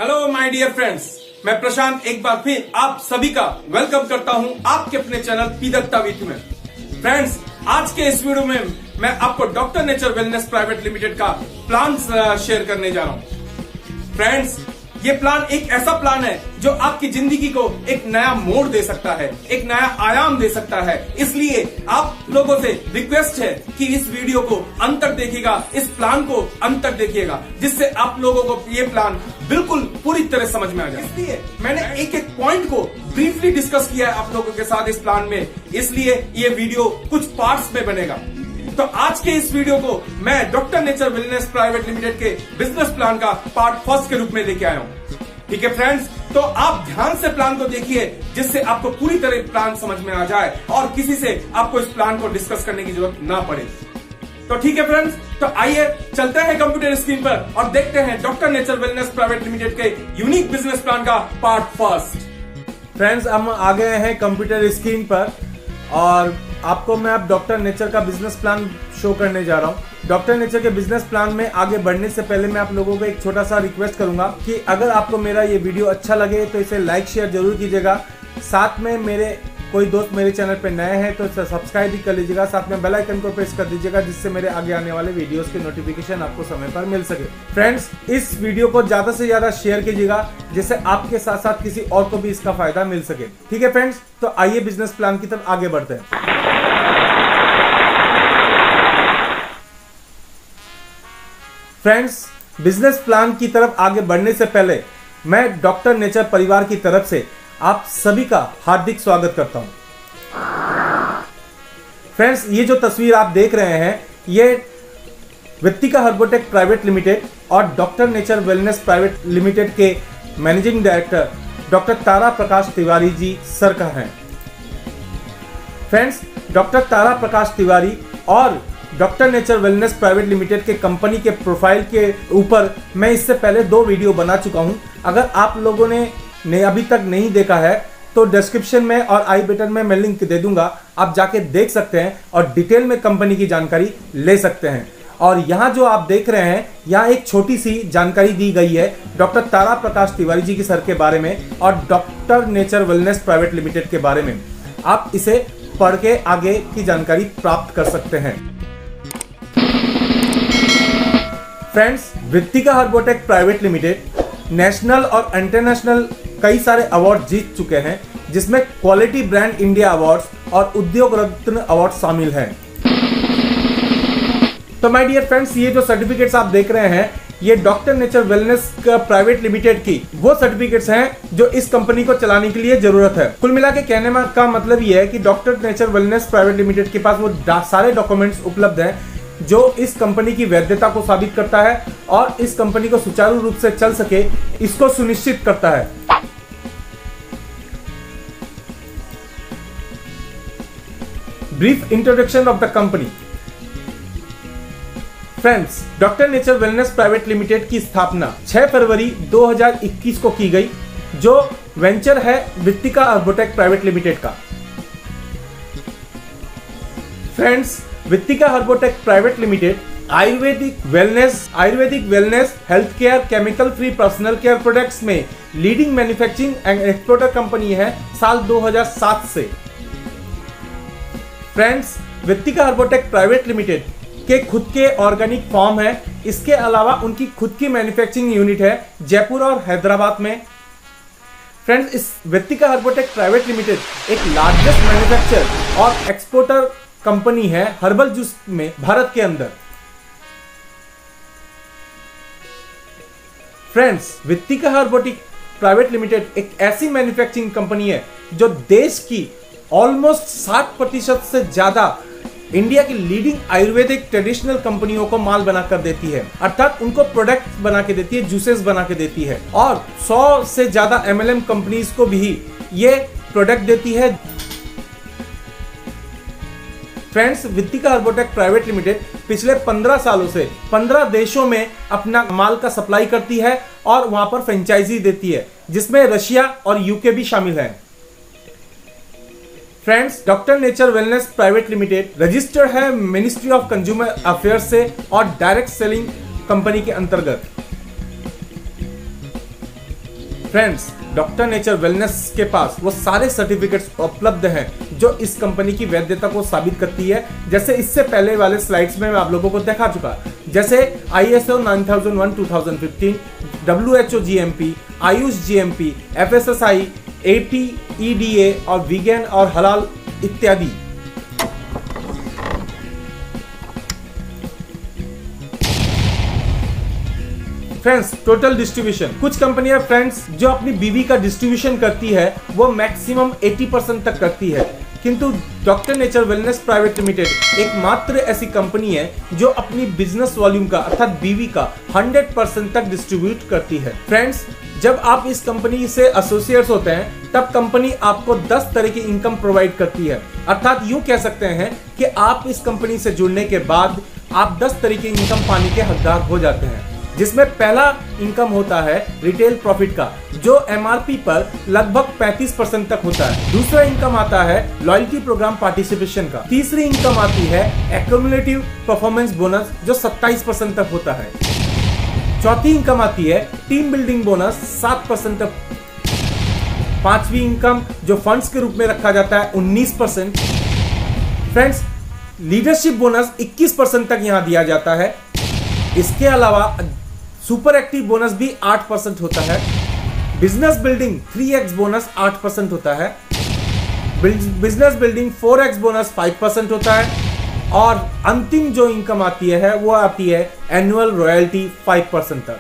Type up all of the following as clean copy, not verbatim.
Hello my dear friends, मैं प्रशांत एक बार फिर आप सभी का वेलकम करता हूं आपके अपने चैनल पी दत्ता विथ में। फ्रेंड्स, आज के इस वीडियो में मैं आपको doctor nature wellness private limited का प्लान शेयर करने जा रहा हूं। फ्रेंड्स, ये प्लान एक ऐसा प्लान है जो आपकी जिंदगी को एक नया मोड़ दे सकता है, एक नया आयाम दे सकता है। इसलिए आप लोगों से रिक्वेस्ट है कि इस वीडियो को अंत तक देखिएगा, इस प्लान को अंत तक देखिएगा, जिससे आप लोगों को ये प्लान बिल्कुल पूरी तरह समझ में आ जाए। इसलिए मैंने एक एक पॉइंट को ब्रीफली डिस्कस किया है आप लोगों के साथ इस प्लान में, इसलिए ये वीडियो कुछ पार्ट्स में बनेगा। तो आज के इस वीडियो को मैं doctor nature wellness private limited के बिजनेस प्लान का पार्ट फर्स्ट के रूप में लेके आया हूं। ठीक है फ्रेंड्स, तो आप ध्यान से प्लान को देखिए, जिससे आपको पूरी तरह प्लान समझ में आ जाए और किसी से आपको इस प्लान को डिस्कस करने की जरूरत ना पड़े। तो ठीक है फ्रेंड्स, तो आइए चलते हैं कंप्यूटर स्क्रीन पर और देखते हैं doctor nature wellness private limited के यूनिक बिजनेस प्लान का पार्ट फर्स्ट। फ्रेंड्स, हम आ गए हैं कंप्यूटर स्क्रीन पर और आपको मैं अब डॉक्टर नेचर का बिजनेस प्लान शो करने जा रहा हूं। डॉक्टर नेचर के बिजनेस प्लान में आगे बढ़ने से पहले मैं आप लोगों को एक छोटा सा रिक्वेस्ट करूंगा कि अगर आपको मेरा ये वीडियो अच्छा लगे तो इसे लाइक शेयर जरूर कीजिएगा। साथ में मेरे कोई दोस्त मेरे चैनल पे नए हैं तो इसे सब्सक्राइब भी कर लीजिएगा। साथ में बेल आइकन को प्रेस कर दीजिएगा, जिससे मेरे आगे आने वाले वीडियोस के नोटिफिकेशन आपको समय पर मिल सके। फ्रेंड्स, इस वीडियो को ज्यादा से ज्यादा शेयर कीजिएगा, जिससे आपके साथ साथ किसी और को भी इसका फायदा मिल सके। ठीक है फ्रेंड्स, तो आइए बिजनेस प्लान की तरफ आगे बढ़ते हैं। फ्रेंड्स, बिजनेस प्लान की तरफ आगे बढ़ने से पहले मैं डॉक्टर नेचर परिवार की तरफ से आप सभी का हार्दिक स्वागत करता हूं। फ्रेंड्स, ये जो तस्वीर आप देख रहे हैं, ये वित्तिका हर्बोटेक प्राइवेट लिमिटेड और doctor nature wellness private limited के मैनेजिंग डायरेक्टर डॉक्टर तारा प्रकाश तिवारी जी सर का है। फ्रेंड्स, डॉक्टर तारा प्रकाश तिवारी और doctor nature wellness private limited के कंपनी के प्रोफाइल के ऊपर मैं इससे पहले 2 वीडियो बना चुका हूं। अगर आप लोगों ने अभी तक नहीं देखा है तो डिस्क्रिप्शन में और आई बटन में मैं लिंक दे दूंगा, आप जाके देख सकते हैं और डिटेल में कंपनी की जानकारी ले सकते हैं। और यहाँ जो आप देख रहे हैं, यहाँ एक छोटी सी जानकारी दी गई है डॉक्टर तारा प्रकाश तिवारी जी की सर के बारे में और doctor nature wellness private limited के बारे में। आप इसे पढ़ के आगे की जानकारी प्राप्त कर सकते हैं। Friends, Vittika Herbotech private limited national और इंटरनेशनल कई सारे अवार्ड जीत चुके हैं, जिसमें क्वालिटी ब्रांड इंडिया अवार्ड्स और उद्योग रत्न अवार्ड शामिल हैं। तो माय डियर फ्रेंड्स, ये जो सर्टिफिकेट्स आप देख रहे हैं, ये doctor nature wellness private limited की वो सर्टिफिकेट्स हैं जो इस कंपनी को चलाने के लिए जरूरत है। कुल मिला के कहने का मतलब ये है कि doctor nature wellness private limited के पास वो सारे डॉक्यूमेंट्स उपलब्ध हैं जो इस कंपनी की वैधता को साबित करता है और इस कंपनी को सुचारू रूप से चल सके, इसको सुनिश्चित करता है। Brief introduction of the company. Friends, doctor nature wellness private limited की स्थापना 6 फरवरी 2021 को की गई, जो वेंचर है वित्तिका हर्बोटेक प्राइवेट लिमिटेड का। Friends, Vittika Herbotech private limited Ayurvedic wellness, health care, chemical free personal care products में leading manufacturing and exporter company है साल 2007 से। Friends, Vittika Herbotech private limited के खुद के ऑर्गेनिक फार्म है। इसके अलावा उनकी खुद की मैन्युफैक्चरिंग यूनिट है जयपुर और हैदराबाद में। फ्रेंड्स, इस वित्तिका हर्बोटेक प्राइवेट लिमिटेड एक लार्जेस्ट मैन्युफैक्चरर और एक्सपोर्टर कंपनी है हर्बल जूस में भारत के अंदर। Friends, Vittika Herbotech private limited एक ऐसी मैन्युफैक्चरिंग कंपनी है जो देश की ऑलमोस्ट 60% से ज्यादा इंडिया की लीडिंग आयुर्वेदिक ट्रेडिशनल कंपनियों को माल बनाकर देती है, अर्थात उनको प्रोडक्ट बना के देती है, जूसेस बना के देती है और 100 से ज्यादा MLM कंपनीज को भी ये प्रोडक्ट देती है। Friends, Vittika Herbotech private limited पिछले 15 सालों से 15 देशों में अपना माल का सप्लाई करती है और वहां पर फ्रेंचाइजी देती है, जिसमें रशिया और यूके भी शामिल है। Friends, doctor nature wellness private limited registered है मिनिस्ट्री ऑफ कंज्यूमर अफेयर्स से और डायरेक्ट सेलिंग कंपनी के अंतर्गत। फ्रेंड्स, डॉक्टर नेचर वेलनेस के पास वो सारे सर्टिफिकेट्स उपलब्ध हैं जो इस कंपनी की वैधता को साबित करती है। जैसे इससे पहले वाले स्लाइड्स में मैं आप लोगों को दिखा चुका, जैसे ISO 9001 2015, WHO GMP, Ayush GMP, FSSAI, APEDA और वीगन और हलाल इत्यादि। फ्रेंड्स, टोटल डिस्ट्रीब्यूशन, कुछ कंपनियां फ्रेंड्स जो अपनी बीवी का डिस्ट्रीब्यूशन करती है वो मैक्सिमम 80% तक करती है, किंतु doctor nature wellness private limited एकमात्र ऐसी कंपनी है जो अपनी बिजनेस वॉल्यूम का अर्थात बीवी का 100% तक डिस्ट्रीब्यूट करती है। फ्रेंड्स, जब आप इस कंपनी से एसोसिएट्स होते हैं तब कंपनी आपको 10 तरह की इनकम प्रोवाइड करती है, अर्थात यूं कह सकते हैं कि आप इस कंपनी से जुड़ने के बाद आप 10 तरह की इनकम पाने के हकदार हो जाते हैं, जिसमें पहला इनकम होता है रिटेल प्रॉफिट का जो MRP पर लगभग 35% तक होता है। दूसरा इनकम आता है लॉयल्टी प्रोग्राम पार्टिसिपेशन का। तीसरी इनकम आती है एक्यूमुलेटिव परफॉर्मेंस बोनस जो 27% तक होता है। चौथी इनकम आती है टीम बिल्डिंग बोनस 7% तक। पांचवी इनकम जो फंड्स के रूप में रखा जाता है 19%। फ्रेंड्स, लीडरशिप बोनस 21% तक यहां दिया जाता है। इसके अलावा सुपर एक्टिव बोनस भी 8% होता है। बिजनेस बिल्डिंग 3x बोनस 8% होता है। बिजनेस बिल्डिंग 4x बोनस 5% होता है। और अंतिम जो इनकम आती है वो आती है एनुअल रॉयल्टी 5% तक।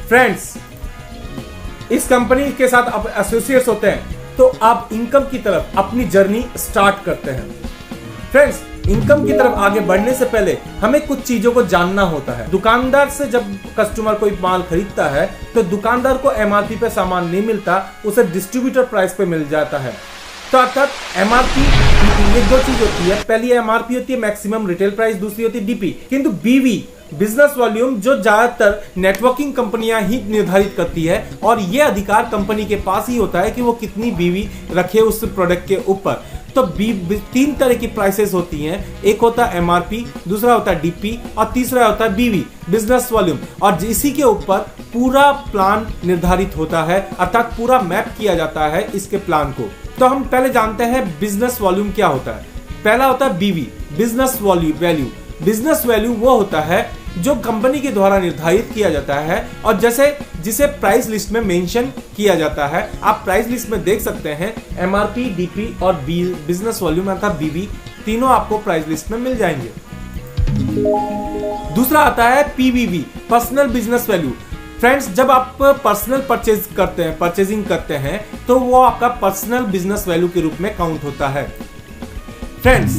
फ्रेंड्स, इस कंपनी के साथ आप एसोसिएट्स होते हैं तो आप इनकम की तरफ अपनी जर्नी स्टार्ट करते हैं। फ्रेंड्स, इनकम की तरफ आगे बढ़ने से पहले हमें कुछ चीजों को जानना होता है। दुकानदार से जब कस्टमर कोई माल खरीदता है तो दुकानदार को MRP पे सामान नहीं मिलता, उसे डिस्ट्रीब्यूटर प्राइस पे मिल जाता है। तो अर्थात MRP ये दो चीज होती है, पहली MRP होती है मैक्सिमम रिटेल प्राइस, दूसरी होती है DP। किंतु BV बिजनेस वॉल्यूम जो ज्यादातर नेटवर्किंग कंपनियां ही निर्धारित करती है और ये अधिकार कंपनी के पास ही होता है कि वो कितनी BV रखे उस प्रोडक्ट के ऊपर। तो 3 तरह की प्राइसेस होती हैं, एक होता है MRP, दूसरा होता है DP और तीसरा होता है BV बिजनेस वॉल्यूम। और इसी के ऊपर पूरा प्लान निर्धारित होता है, अर्थात पूरा मैप किया जाता है इसके प्लान को। तो हम पहले जानते हैं बिजनेस वॉल्यूम क्या होता है। पहला होता है BV business value. Business value वो होता है जो कंपनी के द्वारा निर्धारित किया जाता है और जिसे प्राइस लिस्ट में मेंशन किया जाता है। आप प्राइस लिस्ट में देख सकते हैं MRP, DP और बिजनेस वॉल्यूम अर्थात BV तीनों आपको प्राइस लिस्ट में मिल जाएंगे। दूसरा आता है PBV personal business value. Friends, जब आप पर्सनल परचेजिंग करते हैं तो वो आपका पर्सनल बिजनेस वैल्यू के रूप में काउंट होता है। फ्रेंड्स,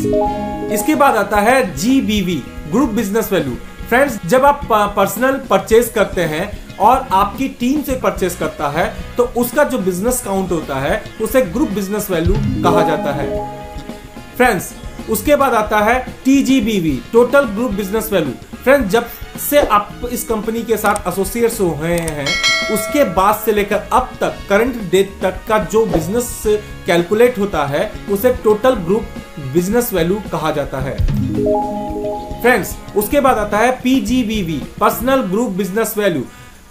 इसके बाद आता है GBV group business value. Friends, जब आप पर्सनल परचेज करते हैं और आपकी टीम से परचेज करता है तो उसका जो बिजनेस काउंट होता है उसे ग्रुप बिजनेस वैल्यू कहा जाता है। फ्रेंड्स, उसके बाद आता है TGBV total group business value. Friends, जब से आप इस कंपनी के साथ एसोसिएट्स हुए हैं उसके बाद से लेकर अब तक करंट डेट तक का जो बिजनेस कैलकुलेट होता है उसे टोटल ग्रुप बिजनेस वैल्यू कहा जाता है। फ्रेंड्स, उसके बाद आता है PGBV personal group business value.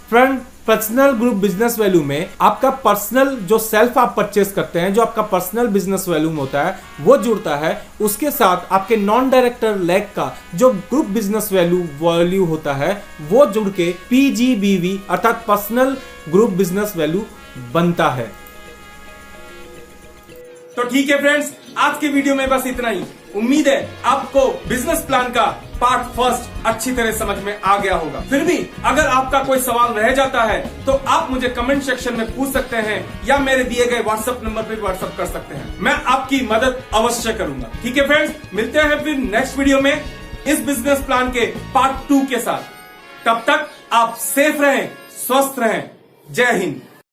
Friend, personal group business value में आपका पर्सनल जो सेल्फ आप परचेस करते हैं, जो आपका पर्सनल बिजनेस वैल्यू होता है वो जुड़ता है, उसके साथ आपके नॉन डायरेक्टर लेग का जो ग्रुप बिजनेस वैल्यू होता है वो जुड़ के PGBV अर्थात पर्सनल ग्रुप बिजनेस वैल्यू बनता है। तो ठीक है फ्रेंड्स, आज के वीडियो में बस इतना ही। उम्मीद है आपको बिजनेस प्लान का पार्ट फर्स्ट अच्छी तरह समझ में आ गया होगा। फिर भी अगर आपका कोई सवाल रह जाता है तो आप मुझे कमेंट सेक्शन में पूछ सकते हैं या मेरे दिए गए व्हाट्सएप नंबर पर व्हाट्सएप कर सकते हैं। मैं आपकी मदद अवश्य करूंगा। ठीक है फ्रेंड्स, मिलते हैं फिर नेक्स्ट वीडियो में इस बिजनेस प्लान के पार्ट 2 के साथ। तब तक आप सेफ रहें, स्वस्थ रहें। जय हिंद।